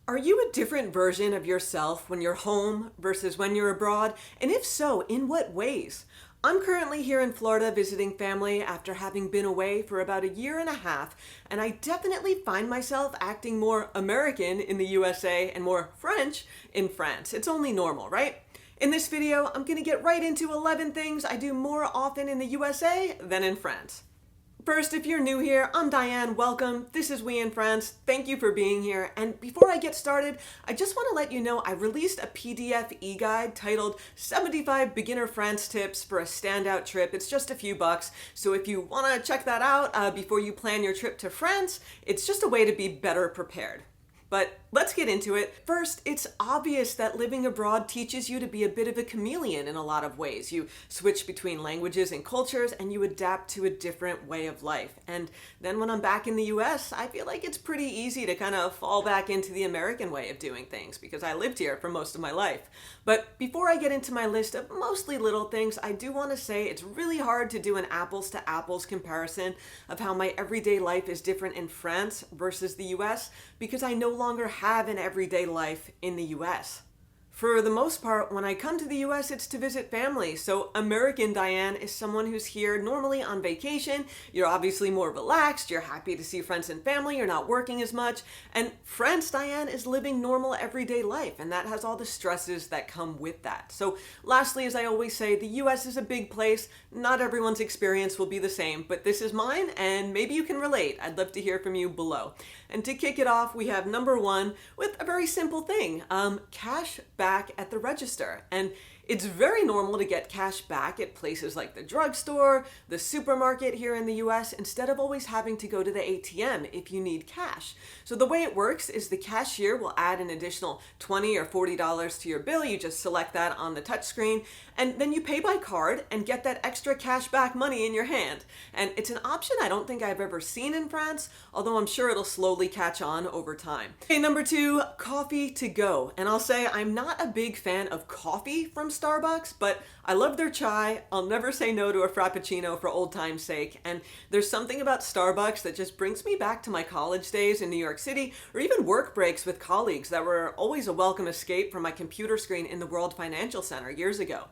Are you a different version of yourself when you're home versus when you're abroad? And if so, in what ways? I'm currently here in Florida visiting family after having been away for about a year and a half, and I definitely find myself acting more American in the USA and more French in France. It's only normal, right? In this video, I'm gonna get right into 11 things I do more often in the USA than in France. First, if you're new here, I'm Diane, welcome. This is We in France. Thank you for being here. And before I get started, I just want to let you know I released a PDF e-guide titled 75 Beginner France Tips for a Standout Trip. It's just a few bucks. So if you want to check that out before you plan your trip to France, it's just a way to be better prepared. But let's get into it. First, it's obvious that living abroad teaches you to be a bit of a chameleon in a lot of ways. You switch between languages and cultures and you adapt to a different way of life. And then when I'm back in the US, I feel like it's pretty easy to kind of fall back into the American way of doing things because I lived here for most of my life. But before I get into my list of mostly little things, I do want to say it's really hard to do an apples to apples comparison of how my everyday life is different in France versus the US because I no longer have an everyday life in the US. For the most part, when I come to the US, it's to visit family. So American Diane is someone who's here normally on vacation. You're obviously more relaxed. You're happy to see friends and family. You're not working as much. And France Diane is living normal everyday life. And that has all the stresses that come with that. So lastly, as I always say, the US is a big place. Not everyone's experience will be the same, but this is mine and maybe you can relate. I'd love to hear from you below. And to kick it off, we have number one with a very simple thing, cash back at the register. And it's very normal to get cash back at places like the drugstore, the supermarket here in the US, instead of always having to go to the ATM if you need cash. So the way it works is the cashier will add an additional $20 or $40 to your bill. You just select that on the touchscreen, and then you pay by card and get that extra cash back money in your hand. And it's an option I don't think I've ever seen in France, although I'm sure it'll slowly catch on over time. Okay, number two, coffee to go. And I'll say I'm not a big fan of coffee from Starbucks, but I love their chai. I'll never say no to a frappuccino for old time's sake. And there's something about Starbucks that just brings me back to my college days in New York City, or even work breaks with colleagues that were always a welcome escape from my computer screen in the World Financial Center years ago.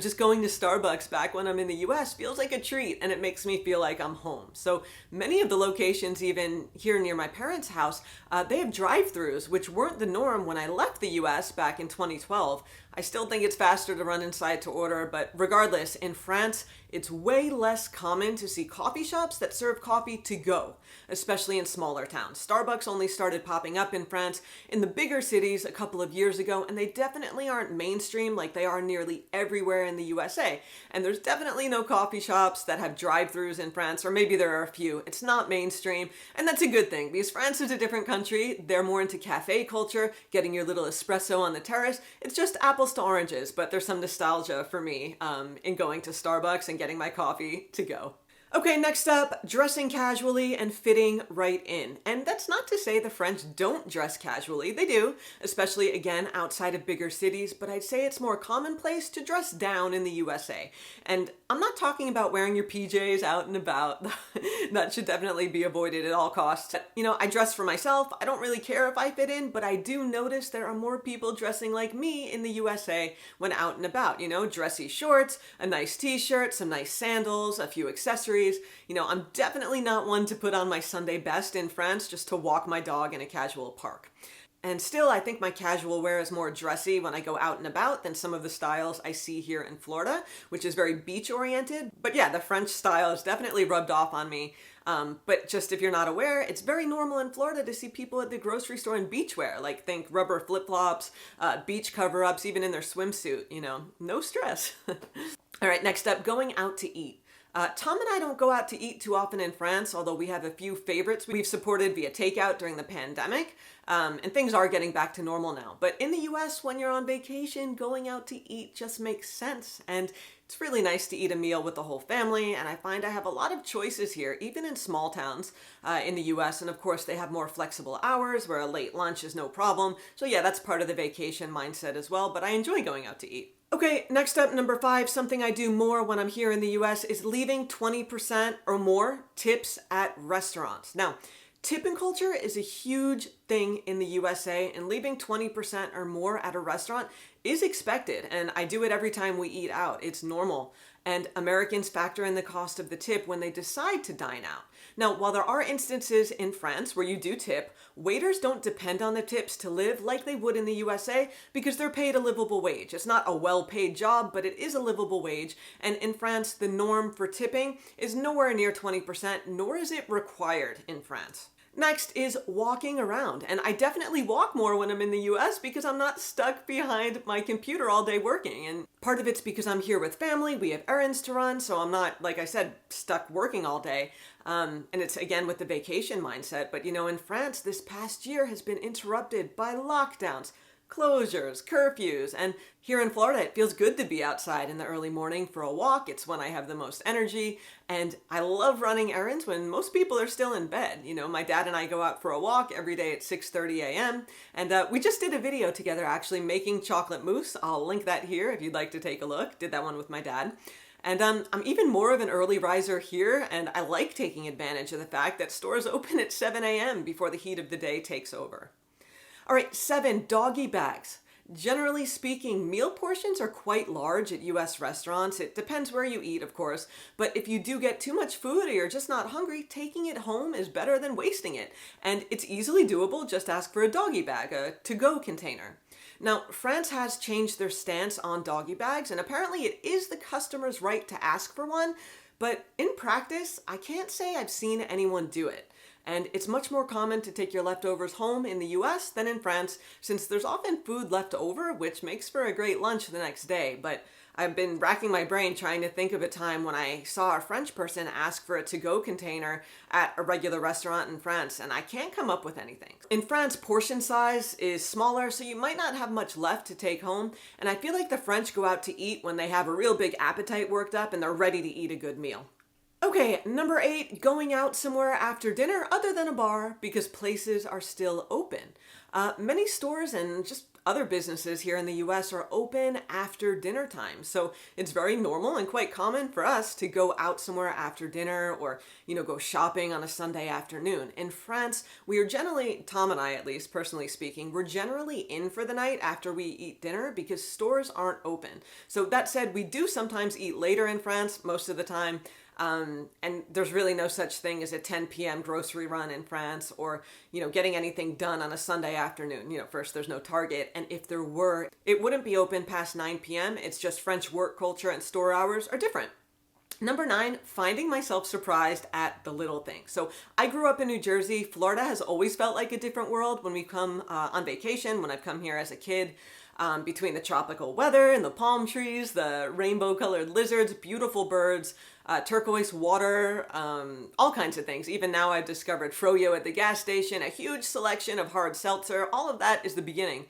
Just going to Starbucks back when I'm in the US feels like a treat, and it makes me feel like I'm home. So many of the locations, even here near my parents' house, they have drive-thrus, which weren't the norm when I left the US back in 2012. I still think it's faster to run inside to order, but regardless, in France, it's way less common to see coffee shops that serve coffee to go, especially in smaller towns. Starbucks only started popping up in France in the bigger cities a couple of years ago, and they definitely aren't mainstream like they are nearly everywhere in the USA. And there's definitely no coffee shops that have drive-thrus in France, or maybe there are a few. It's not mainstream, and that's a good thing, because France is a different country. They're more into cafe culture, getting your little espresso on the terrace. It's just apples to oranges, but there's some nostalgia for me in going to Starbucks and getting my coffee to go. Okay, next up, dressing casually and fitting right in. And that's not to say the French don't dress casually. They do, especially, again, outside of bigger cities, but I'd say it's more commonplace to dress down in the USA. And I'm not talking about wearing your PJs out and about. That should definitely be avoided at all costs. I dress for myself. I don't really care if I fit in, but I do notice there are more people dressing like me in the USA when out and about. Dressy shorts, a nice t-shirt, some nice sandals, a few accessories. I'm definitely not one to put on my Sunday best in France just to walk my dog in a casual park. And still, I think my casual wear is more dressy when I go out and about than some of the styles I see here in Florida, which is very beach-oriented. But yeah, the French style is definitely rubbed off on me. But just if you're not aware, it's very normal in Florida to see people at the grocery store in beachwear, like think rubber flip-flops, beach cover-ups, even in their swimsuit, no stress. All right, next up, going out to eat. Tom and I don't go out to eat too often in France, although we have a few favorites we've supported via takeout during the pandemic, and things are getting back to normal now. But in the US, when you're on vacation, going out to eat just makes sense, and it's really nice to eat a meal with the whole family, and I find I have a lot of choices here, even in small towns in the US, and of course they have more flexible hours where a late lunch is no problem, so yeah, that's part of the vacation mindset as well, but I enjoy going out to eat. Okay, next up, number 5, something I do more when I'm here in the US is leaving 20% or more tips at restaurants. Now, Tipping culture is a huge thing in the USA, and leaving 20% or more at a restaurant is expected, and I do it every time we eat out. It's normal. And Americans factor in the cost of the tip when they decide to dine out. Now, while there are instances in France where you do tip, waiters don't depend on the tips to live like they would in the USA because they're paid a livable wage. It's not a well-paid job, but it is a livable wage. And in France, the norm for tipping is nowhere near 20%, nor is it required in France. Next is walking around. And I definitely walk more when I'm in the US because I'm not stuck behind my computer all day working. And part of it's because I'm here with family, we have errands to run, so I'm not, like I said, stuck working all day. And it's again with the vacation mindset. But in France, this past year has been interrupted by lockdowns, closures, curfews, and here in Florida, it feels good to be outside in the early morning for a walk. It's when I have the most energy, and I love running errands when most people are still in bed. My dad and I go out for a walk every day at 6:30 a.m., and we just did a video together actually making chocolate mousse. I'll link that here if you'd like to take a look. Did that one with my dad. And I'm even more of an early riser here, and I like taking advantage of the fact that stores open at 7 a.m. before the heat of the day takes over. All right, 7, doggy bags. Generally speaking, meal portions are quite large at US restaurants. It depends where you eat, of course, but if you do get too much food or you're just not hungry, taking it home is better than wasting it. And it's easily doable, just ask for a doggy bag, a to-go container. Now, France has changed their stance on doggy bags, and apparently it is the customer's right to ask for one, but in practice, I can't say I've seen anyone do it. And it's much more common to take your leftovers home in the US than in France, since there's often food left over, which makes for a great lunch the next day. But I've been racking my brain trying to think of a time when I saw a French person ask for a to-go container at a regular restaurant in France, and I can't come up with anything. In France, portion size is smaller, so you might not have much left to take home, and I feel like the French go out to eat when they have a real big appetite worked up and they're ready to eat a good meal. Okay, number 8, going out somewhere after dinner other than a bar because places are still open. Many stores and just other businesses here in the US are open after dinner time. So it's very normal and quite common for us to go out somewhere after dinner or, go shopping on a Sunday afternoon. In France, we are generally, Tom and I at least, personally speaking, we're generally in for the night after we eat dinner because stores aren't open. So that said, we do sometimes eat later in France most of the time. And there's really no such thing as a 10 p.m. grocery run in France or, getting anything done on a Sunday afternoon. First, there's no Target. And if there were, it wouldn't be open past 9 p.m. It's just French work culture and store hours are different. Number 9, finding myself surprised at the little things. So I grew up in New Jersey. Florida has always felt like a different world when we come on vacation, when I've come here as a kid. Between the tropical weather and the palm trees, the rainbow-colored lizards, beautiful birds, turquoise water, all kinds of things. Even now I've discovered froyo at the gas station, a huge selection of hard seltzer. All of that is the beginning.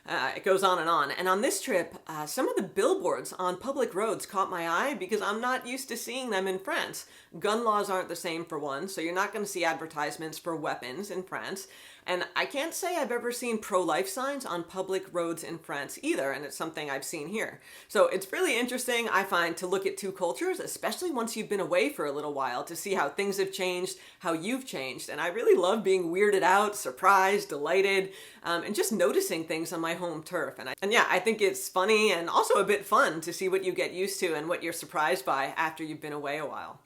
It goes on. And on this trip, some of the billboards on public roads caught my eye because I'm not used to seeing them in France. Gun laws aren't the same for one, so you're not going to see advertisements for weapons in France. And I can't say I've ever seen pro-life signs on public roads in France either, and it's something I've seen here. So it's really interesting, I find, to look at two cultures, especially once you've been away for a little while, to see how things have changed, how you've changed. And I really love being weirded out, surprised, delighted, and just noticing things on my home turf. And yeah, I think it's funny and also a bit fun to see what you get used to and what you're surprised by after you've been away a while.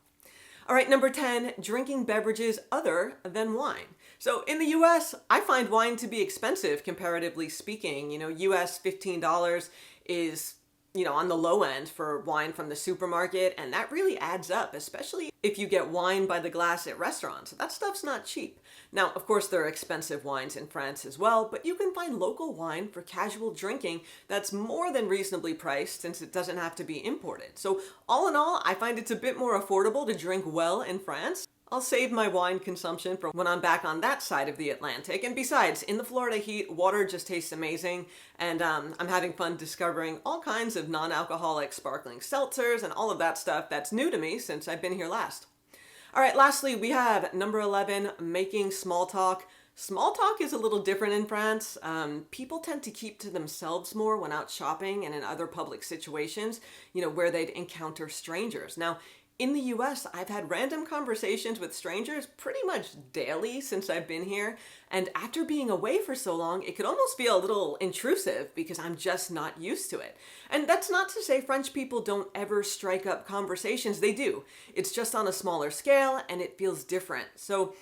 All right, number 10, drinking beverages other than wine. So in the US, I find wine to be expensive, comparatively speaking. US $15 is, on the low end for wine from the supermarket, and that really adds up, especially if you get wine by the glass at restaurants. That stuff's not cheap. Now, of course, there are expensive wines in France as well, but you can find local wine for casual drinking that's more than reasonably priced since it doesn't have to be imported. So all in all, I find it's a bit more affordable to drink well in France. I'll save my wine consumption for when I'm back on that side of the Atlantic. And besides, in the Florida heat, water just tastes amazing. And I'm having fun discovering all kinds of non-alcoholic sparkling seltzers and all of that stuff that's new to me since I've been here last. All right, lastly, we have number 11, making small talk. Small talk is a little different in France. People tend to keep to themselves more when out shopping and in other public situations, where they'd encounter strangers. Now, In the US, I've had random conversations with strangers pretty much daily since I've been here. And after being away for so long, it could almost feel a little intrusive because I'm just not used to it. And that's not to say French people don't ever strike up conversations. They do. It's just on a smaller scale and it feels different. So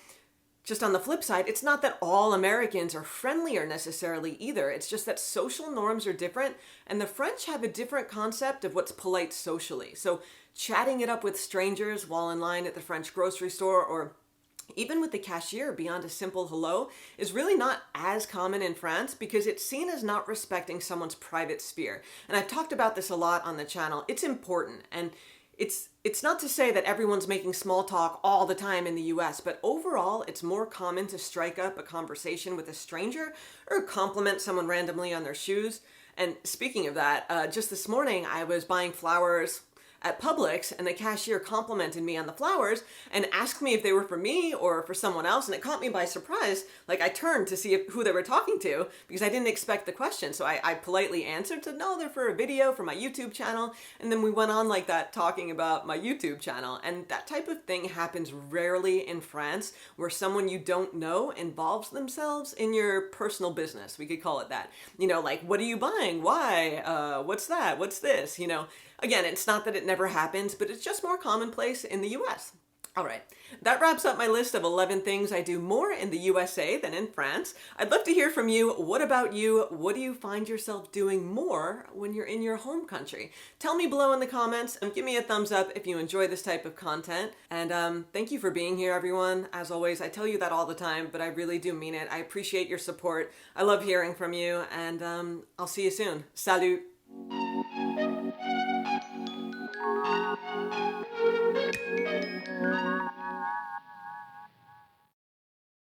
just on the flip side, it's not that all Americans are friendlier necessarily either. It's just that social norms are different, and the French have a different concept of what's polite socially. So chatting it up with strangers while in line at the French grocery store or even with the cashier beyond a simple hello is really not as common in France because it's seen as not respecting someone's private sphere. And I've talked about this a lot on the channel. It's important, and it's not to say that everyone's making small talk all the time in the US, but overall it's more common to strike up a conversation with a stranger or compliment someone randomly on their shoes. And speaking of that, just this morning I was buying flowers at Publix, and the cashier complimented me on the flowers and asked me if they were for me or for someone else, and it caught me by surprise. Like, I turned to see who they were talking to because I didn't expect the question. So I politely answered, said, no, they're for a video for my YouTube channel. And then we went on like that talking about my YouTube channel. And that type of thing happens rarely in France, where someone you don't know involves themselves in your personal business. We could call it that. You know, like, what are you buying? Why? What's that? What's this? You know, again, it's not that it never happens, but it's just more commonplace in the US. All right, that wraps up my list of 11 things I do more in the USA than in France. I'd love to hear from you. What about you? What do you find yourself doing more when you're in your home country? Tell me below in the comments and give me a thumbs up if you enjoy this type of content. And thank you for being here, everyone. As always, I tell you that all the time, but I really do mean it. I appreciate your support. I love hearing from you, and I'll see you soon. Salut!